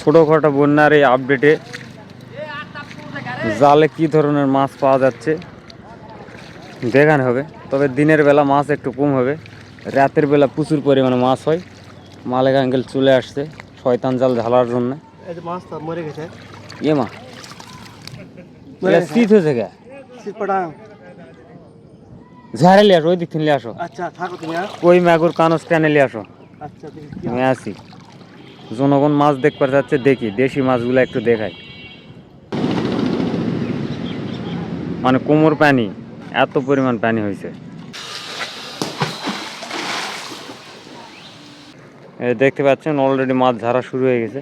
ছোটোখাটো বন্যার এই আপডেটে জালে কি ধরনের মাছ পাওয়া যাচ্ছে দেখানো হবে। তবে দিনের বেলা মাছ একটু কম হবে, রাতের বেলা প্রচুর পরিমাণে মাছ হয়। মালিক আঙ্কেল চলে আসছে শয়তান জাল ঢালার জন্য। ইয়ে মা শীত হয়েছে গে ঝাড়ে লিয়ে আসো, ওই দিক থেকে নিয়ে আসো। কই মাগুর কানস টেনে নিয়ে আসো। আমি আসি, জনগণ মাছ দেখতে যাচ্ছে, দেখি দেশি মাছগুলো একটু দেখাই। মানে কোমর পানি, এত পরিমাণ পানি হয়েছে। দেখতে পাচ্ছেন অলরেডি মাছ ধরা শুরু হয়ে গেছে।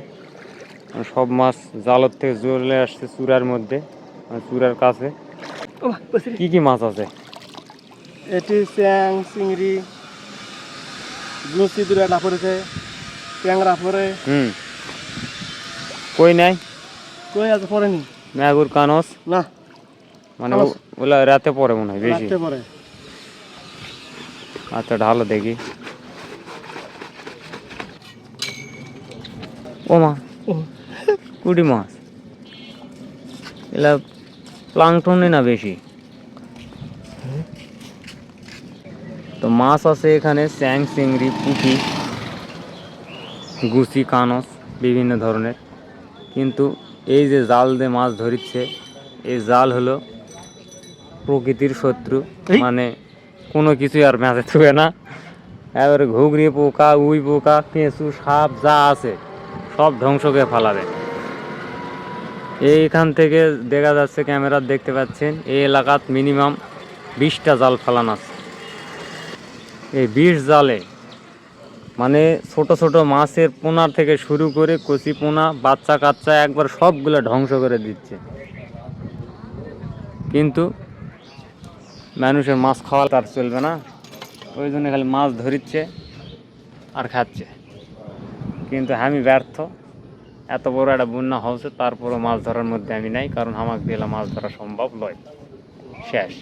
সব মাছ জালত থেকে চলে আসছে চূড়ার মধ্যে, চূড়ার কাছে। কি কি মাছ আছে? এটি চ্যাং, চিংড়ি, গুছি দুটা পড়েছে, ট্যাংরা পরে। কই নাই? কই আছে পড়েনি? মাগুর কানস না, মানে ওগুলা রাতে পড়ে মনে হয় বেশি। রাতে পড়ে। আচ্ছা ঢালো দেখি। ও মা, কুড়ি মাছ। এলা প্লাংটনে না বেশি। তো মাছ আছে এখানে চ্যাং, চিংড়ি, পুঁটি, গুছি, কানস বিভিন্ন ধরনের। কিন্তু এই যে জাল দিয়ে মাছ ধরিচ্ছে, এই জাল হলো প্রকৃতির শত্রু। মানে কোনো কিছুই আর মাঝে ছুঁয়ে না। এবারে ঘুগরি পোকা, উই পোকা, কেঁচু, সাপ যা আছে সব ধ্বংস করে ফেলাবে। এইখান থেকে দেখা যাচ্ছে, ক্যামেরা দেখতে পাচ্ছেন, এই এলাকাত মিনিমাম 20টা জাল ফেলানো আছে। এই 20 জালে মানে ছোট ছোট মাছের পোনা থেকে শুরু করে কচি পোনা, বাচ্চা কাচ্চা একবার সবগুলো ধ্বংস করে দিচ্ছে। কিন্তু মানুষের মাছ খাওয়া তার চলবে না, ওই জন্য খালি মাছ ধরিচ্ছে আর খাচ্ছে। কিন্তু আমি ব্যর্থ। এত বড় একটা বন্যা হচ্ছে, তারপরও মাছ ধরার মধ্যে আমি নাই, কারণ আমাকে দিলে মাছ ধরা সম্ভব নয়। শেষ।